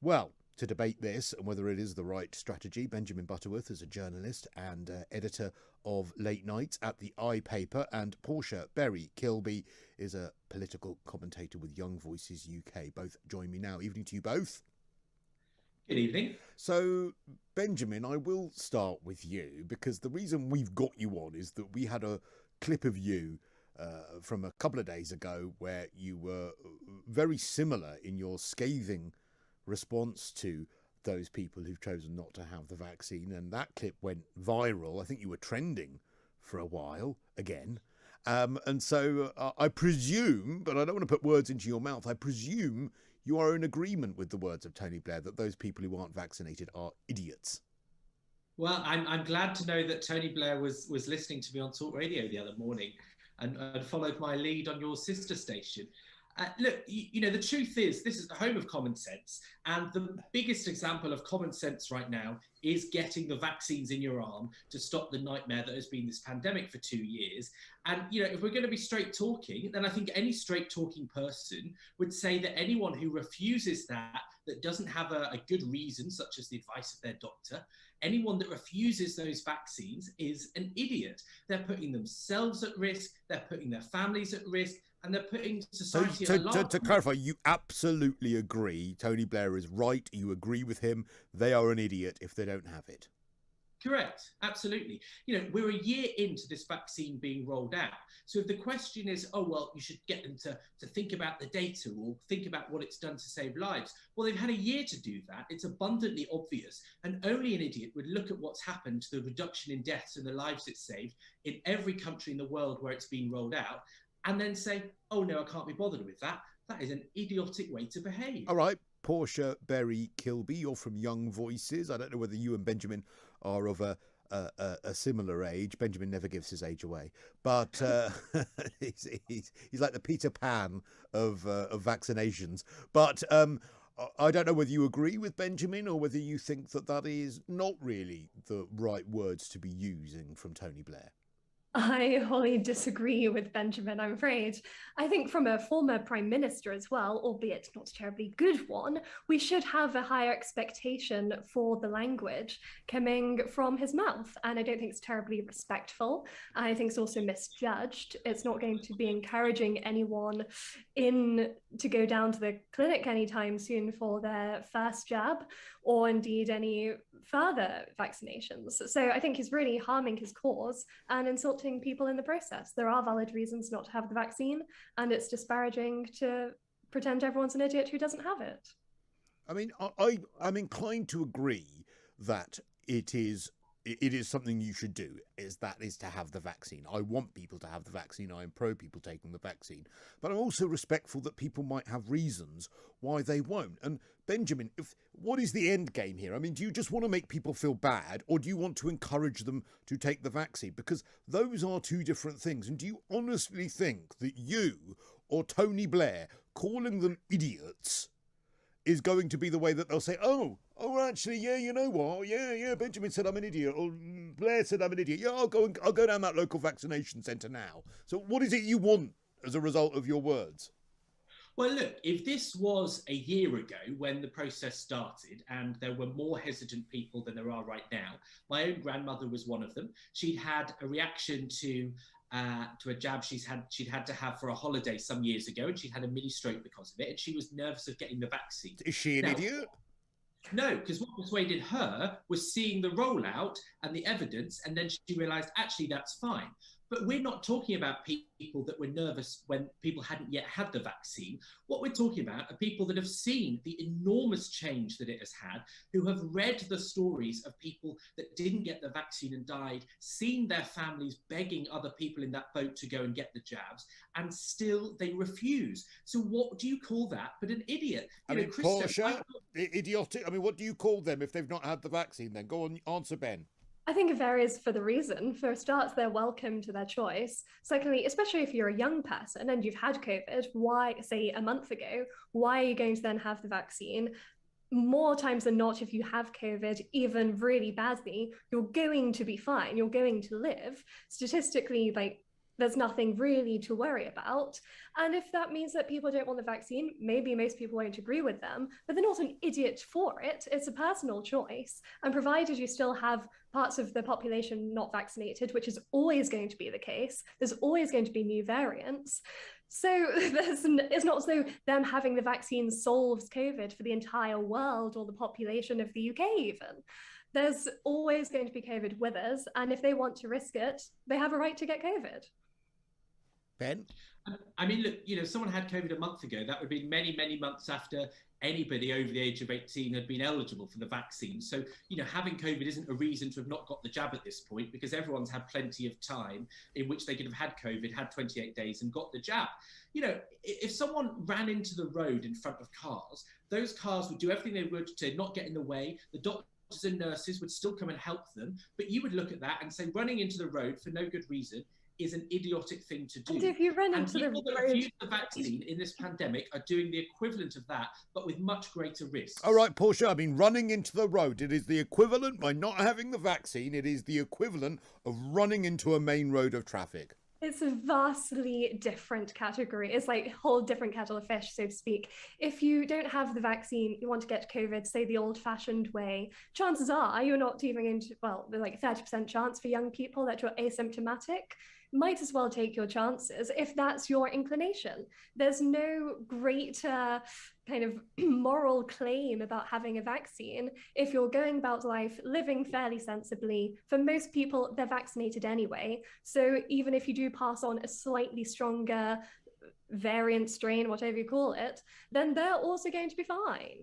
Well, to debate this and whether it is the right strategy, Benjamin Butterworth is a journalist and editor of Late Nights at the iPaper, and Portia Berry-Kilby is a political commentator with Young Voices UK. Both join me now. Evening to you both. Good evening. So, Benjamin, I will start with you because the reason we've got you on is that we had a clip of you from a couple of days ago where you were very similar in your scathing response to those people who've chosen not to have the vaccine, and that clip went viral. I think you were trending for a while again. And so I presume, but I don't want to put words into your mouth, I presume you are in agreement with the words of Tony Blair that those people who aren't vaccinated are idiots. Well, I'm glad to know that Tony Blair was listening to me on talkRADIO the other morning and followed my lead on your sister station. Look, the truth is, this is the home of common sense. And the biggest example of common sense right now is getting the vaccines in your arm to stop the nightmare that has been this pandemic for 2 years. And, if we're going to be straight talking, then I think any straight talking person would say that anyone who refuses that doesn't have a good reason, such as the advice of their doctor, anyone that refuses those vaccines is an idiot. They're putting themselves at risk, they're putting their families at risk, and they're putting society at large. To clarify, you absolutely agree Tony Blair is right. You agree with him. They are an idiot if they don't have it. Correct. Absolutely. We're a year into this vaccine being rolled out. So if the question is, oh, well, you should get them to think about the data or think about what it's done to save lives. Well, they've had a year to do that. It's abundantly obvious. And only an idiot would look at what's happened to the reduction in deaths and the lives it's saved in every country in the world where it's been rolled out and then say, oh, no, I can't be bothered with that. That is an idiotic way to behave. All right. Portia Berry-Kilby, you're from Young Voices. I don't know whether you and Benjamin are of a similar age. Benjamin never gives his age away, but he's like the Peter Pan of vaccinations. But I don't know whether you agree with Benjamin or whether you think that is not really the right words to be using from Tony Blair. I wholly disagree with Benjamin, I'm afraid. I think from a former prime minister as well, albeit not a terribly good one, we should have a higher expectation for the language coming from his mouth. And I don't think it's terribly respectful. I think it's also misjudged. It's not going to be encouraging anyone to go down to the clinic anytime soon for their first jab or indeed any further vaccinations. So I think he's really harming his cause and insulting people in the process. There are valid reasons not to have the vaccine, and it's disparaging to pretend everyone's an idiot who doesn't have it. I mean, I'm inclined to agree that it is something you should do, is to have the vaccine. I want people to have the vaccine. I am pro people taking the vaccine. But I'm also respectful that people might have reasons why they won't. And Benjamin, what is the end game here? I mean, do you just want to make people feel bad, or do you want to encourage them to take the vaccine? Because those are two different things. And do you honestly think that you or Tony Blair calling them idiots is going to be the way that they'll say, oh, actually, yeah, you know what? Yeah, Benjamin said I'm an idiot, or Blair said I'm an idiot. Yeah, I'll go down that local vaccination centre now. So what is it you want as a result of your words? Well, look, if this was a year ago when the process started and there were more hesitant people than there are right now, my own grandmother was one of them. She'd had a reaction to a jab she'd had to have for a holiday some years ago, and she'd had a mini stroke because of it, and she was nervous of getting the vaccine. Is she an idiot? No, because what persuaded her was seeing the rollout and the evidence, and then she realised, actually, that's fine. But we're not talking about people that were nervous when people hadn't yet had the vaccine. What we're talking about are people that have seen the enormous change that it has had, who have read the stories of people that didn't get the vaccine and died, seen their families begging other people in that boat to go and get the jabs, and still they refuse. So what do you call that but an idiot? Portia, idiotic. I mean, what do you call them if they've not had the vaccine then? Go on, answer, Ben. I think it varies for the reason. For starts, they're welcome to their choice. Secondly, especially if you're a young person and you've had COVID, why, say a month ago, why are you going to then have the vaccine? More times than not, if you have COVID, even really badly, you're going to be fine. You're going to live. Statistically, there's nothing really to worry about. And if that means that people don't want the vaccine, maybe most people won't agree with them, but they're not an idiot for it. It's a personal choice. And provided you still have parts of the population not vaccinated, which is always going to be the case, there's always going to be new variants. So it's not as though them having the vaccine solves COVID for the entire world or the population of the UK even. There's always going to be COVID with us. And if they want to risk it, they have a right to get COVID. Ben? I mean, look, you know, someone had COVID a month ago. That would be many, many months after anybody over the age of 18 had been eligible for the vaccine. So, you know, having COVID isn't a reason to have not got the jab at this point, because everyone's had plenty of time in which they could have had COVID, had 28 days and got the jab. You know, if someone ran into the road in front of cars, those cars would do everything they would to not get in the way. The doctors and nurses would still come and help them. But you would look at that and say running into the road for no good reason is an idiotic thing to do. And if you run into people the that road, refuse the vaccine in this pandemic are doing the equivalent of that, but with much greater risks. All right, Portia, I mean, running into the road, it is the equivalent, by not having the vaccine, it is the equivalent of running into a main road of traffic. it's a vastly different category. It's like a whole different kettle of fish, so to speak. If you don't have the vaccine, you want to get COVID, say the old-fashioned way, chances are you're not even into, well, there's like 30% chance for young people that you're asymptomatic. Might as well take your chances if that's your inclination. There's no greater kind of moral claim about having a vaccine if you're going about life living fairly sensibly. For most people, they're vaccinated anyway. So even if you do pass on a slightly stronger variant strain, whatever you call it, then they're also going to be fine.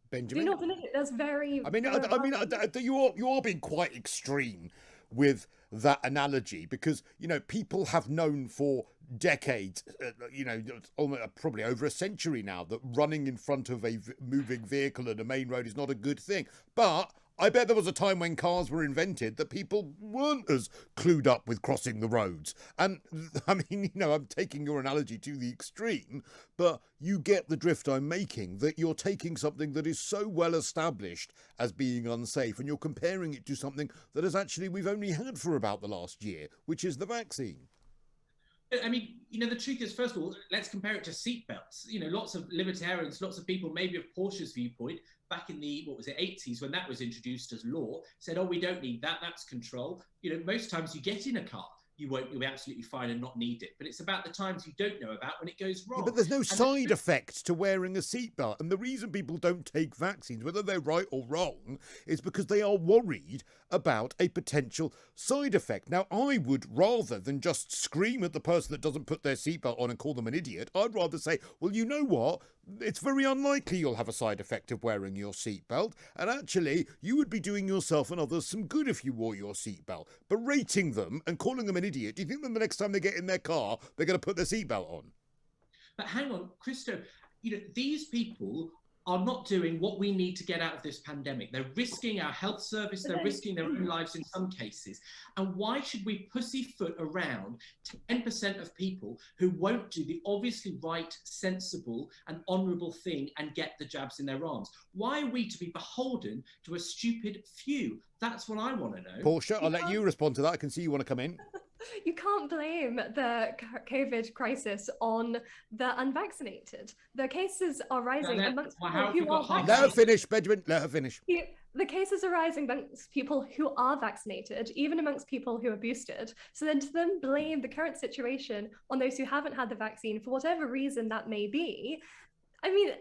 Benjamin? Do not believe it. That's very... you are being quite extreme with that analogy, because, you know, people have known for decades, almost probably over a century now, that running in front of a moving vehicle at a main road is not a good thing. But I bet there was a time when cars were invented that people weren't as clued up with crossing the roads. And I mean, I'm taking your analogy to the extreme, but you get the drift I'm making, that you're taking something that is so well established as being unsafe and you're comparing it to something that is actually we've only had for about the last year, which is the vaccine. I mean, the truth is, first of all, let's compare it to seatbelts. Lots of libertarians, lots of people, maybe of Portia's viewpoint, back in the, 80s, when that was introduced as law, said, oh, we don't need that, that's control. Most times you get in a car, you'll be absolutely fine and not need it. But it's about the times you don't know about when it goes wrong. Yeah, but there's no side effect to wearing a seatbelt. And the reason people don't take vaccines, whether they're right or wrong, is because they are worried about a potential side effect. Now, I would, rather than just scream at the person that doesn't put their seatbelt on and call them an idiot, I'd rather say, well, you know what? It's very unlikely you'll have a side effect of wearing your seatbelt. And actually, you would be doing yourself and others some good if you wore your seatbelt. Berating them and calling them an idiot, do you think that the next time they get in their car, they're going to put their seatbelt on? But hang on, Christo, these people are not doing what we need to get out of this pandemic. They're risking our health service, they're risking their own lives in some cases. And why should we pussyfoot around 10% of people who won't do the obviously right, sensible and honourable thing and get the jabs in their arms? Why are we to be beholden to a stupid few? That's what I want to know. Portia, I'll let you respond to that. I can see you want to come in. You can't blame the COVID crisis on the unvaccinated. The cases are rising amongst people who are vaccinated. Let her finish, Benjamin. Let her finish. The cases are rising amongst people who are vaccinated, even amongst people who are boosted. So then to then blame the current situation on those who haven't had the vaccine for whatever reason that may be, I mean,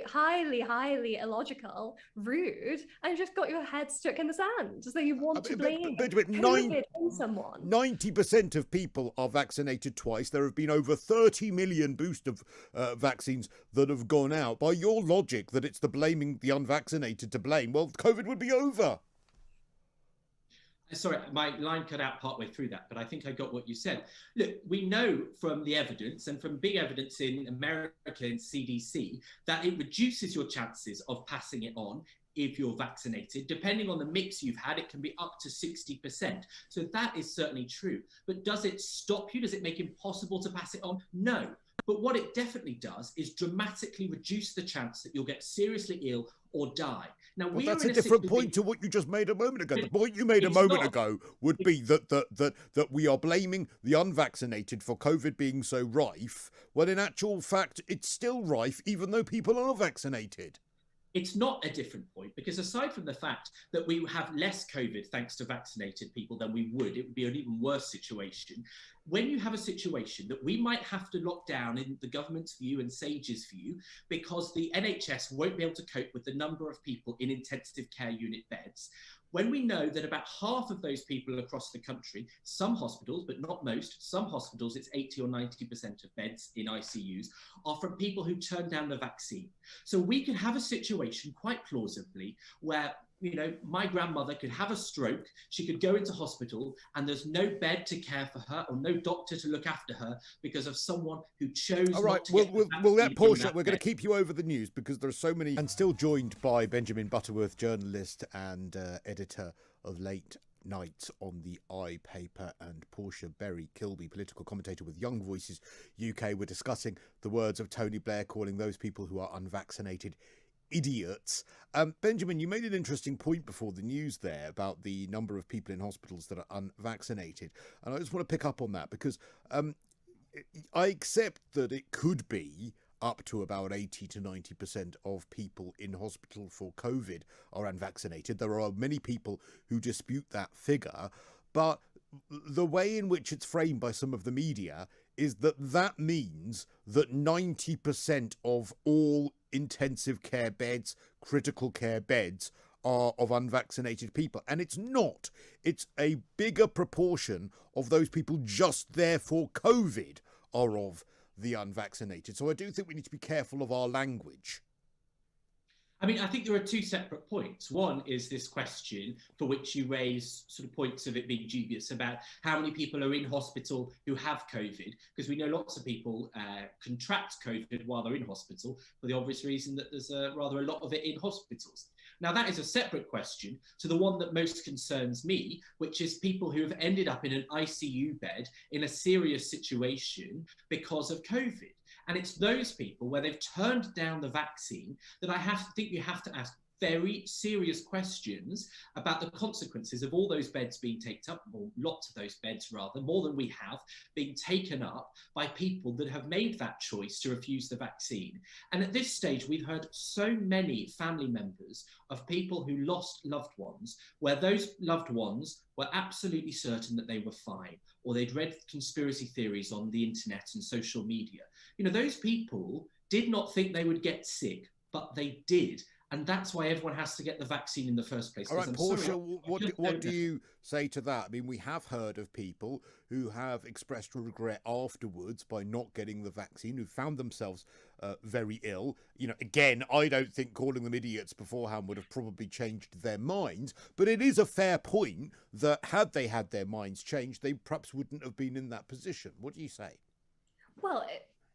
highly, highly illogical, rude, and you've just got your head stuck in the sand. So you want to blame COVID on someone. 90% of people are vaccinated twice. There have been over 30 million booster vaccines that have gone out. By your logic that it's blaming the unvaccinated to blame, well, COVID would be over. Sorry, my line cut out partway through that, but I think I got what you said. Look, we know from the evidence, and from big evidence in America and CDC, that it reduces your chances of passing it on if you're vaccinated. Depending on the mix you've had, it can be up to 60%. So that is certainly true. But does it stop you? Does it make it impossible to pass it on? No. But what it definitely does is dramatically reduce the chance that you'll get seriously ill or die. Now, well, that's a different point to what you just made a moment ago. The point you made a moment ago would be that we are blaming the unvaccinated for COVID being so rife, when in actual fact, it's still rife, even though people are vaccinated. It's not a different point, because aside from the fact that we have less COVID thanks to vaccinated people than we would, it would be an even worse situation. When you have a situation that we might have to lock down in the government's view and SAGE's view, because the NHS won't be able to cope with the number of people in intensive care unit beds, when we know that about half of those people across the country, some hospitals, but not most, some hospitals, it's 80 or 90% of beds in ICUs, are from people who turned down the vaccine. So we could have a situation quite plausibly where, you know, my grandmother could have a stroke, she could go into hospital, and there's no bed to care for her or no doctor to look after her because of someone who chose not to get the vaccine. We'll let Portia, we're going to keep you over the news because there are so many, and still joined by Benjamin Butterworth, journalist and editor of Late Nights on the I paper, and Portia Berry-Kilby, political commentator with Young Voices UK. We're discussing the words of Tony Blair calling those people who are unvaccinated idiots. Benjamin, you made an interesting point before the news there about the number of people in hospitals that are unvaccinated, and I just want to pick up on that because I accept that it could be up to about 80 to 90% of people in hospital for COVID are unvaccinated. There are many people who dispute that figure, but the way in which it's framed by some of the media is that means that 90% of all intensive care beds, critical care beds, are of unvaccinated people. And it's not. It's a bigger proportion of those people just there for COVID are of the unvaccinated. So I do think we need to be careful of our language. I mean, I think there are two separate points. One is this question for which you raise sort of points of it being dubious about how many people are in hospital who have COVID, because we know lots of people contract COVID while they're in hospital for the obvious reason that there's rather a lot of it in hospitals. Now, that is a separate question to the one that most concerns me, which is people who have ended up in an ICU bed in a serious situation because of COVID. And it's those people where they've turned down the vaccine that I think you have to ask very serious questions about the consequences of all those beds being taken up, or lots of those beds rather, more than we have, being taken up by people that have made that choice to refuse the vaccine. And at this stage, we've heard so many family members of people who lost loved ones, where those loved ones were absolutely certain that they were fine, or they'd read conspiracy theories on the internet and social media. You know, those people did not think they would get sick, but they did. And that's why everyone has to get the vaccine in the first place. All right, Portia, what do you say to that? I mean, we have heard of people who have expressed regret afterwards by not getting the vaccine, who found themselves very ill. You know, again, I don't think calling them idiots beforehand would have probably changed their minds, but it is a fair point that had they had their minds changed, they perhaps wouldn't have been in that position. What do you say? Well,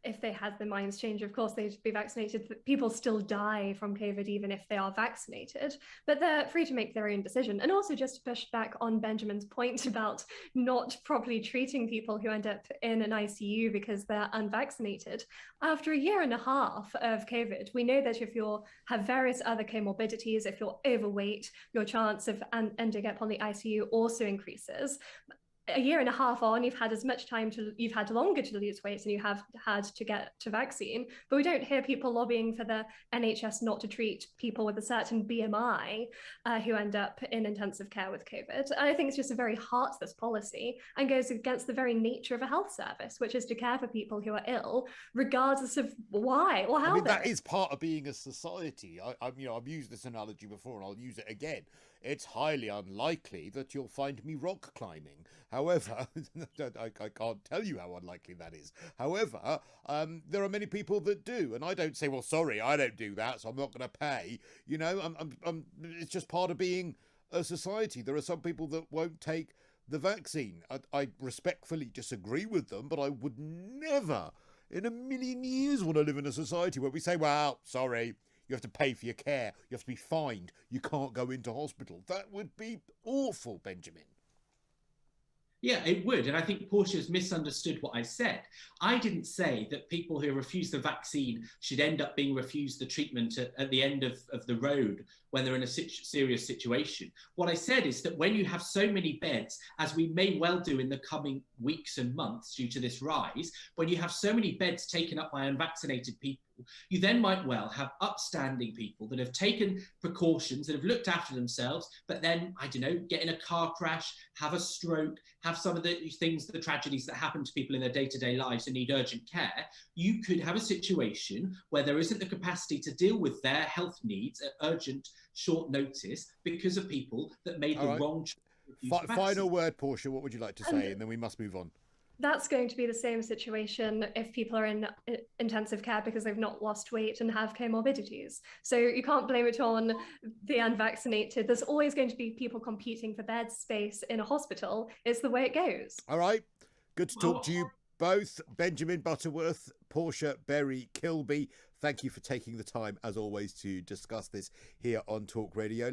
if they had their minds changed, of course they'd be vaccinated. People still die from COVID even if they are vaccinated, but they're free to make their own decision. And also, just to push back on Benjamin's point about not properly treating people who end up in an ICU because they're unvaccinated, after a year and a half of COVID, we know that if you have various other comorbidities, if you're overweight, your chance of ending up on the ICU also increases. A year and a half on, you've had longer to lose weight than you have had to get to vaccine, but we don't hear people lobbying for the NHS not to treat people with a certain BMI who end up in intensive care with COVID. And I think it's just a very heartless policy and goes against the very nature of a health service, which is to care for people who are ill, regardless of why or how. I mean, that is part of being a society. I've used this analogy before, and I'll use it again. It's highly unlikely that you'll find me rock climbing. However, I can't tell you how unlikely that is. However, there are many people that do, and I don't say, well, sorry, I don't do that, so I'm not going to pay. You know, it's just part of being a society. There are some people that won't take the vaccine. I respectfully disagree with them, but I would never in a million years want to live in a society where we say, well, sorry, you have to pay for your care, you have to be fined, you can't go into hospital. That would be awful, Benjamin. Yeah, it would. And I think Portia's misunderstood what I said. I didn't say that people who refuse the vaccine should end up being refused the treatment at the end of the road when they're in a serious situation. What I said is that when you have so many beds, as we may well do in the coming weeks and months due to this rise, when you have so many beds taken up by unvaccinated people, you then might well have upstanding people that have taken precautions, that have looked after themselves, but then, I don't know, get in a car crash, have a stroke, have some of the things, the tragedies that happen to people in their day-to-day lives and need urgent care. You could have a situation where there isn't the capacity to deal with their health needs at urgent, short notice because of people that made the wrong choice. Final word, Portia, what would you like to say? And then we must move on. That's going to be the same situation if people are in intensive care because they've not lost weight and have comorbidities. So you can't blame it on the unvaccinated. There's always going to be people competing for bed space in a hospital. It's the way it goes. All right. Good to talk to you both. Benjamin Butterworth, Portia Berry-Kilby, thank you for taking the time, as always, to discuss this here on Talk Radio.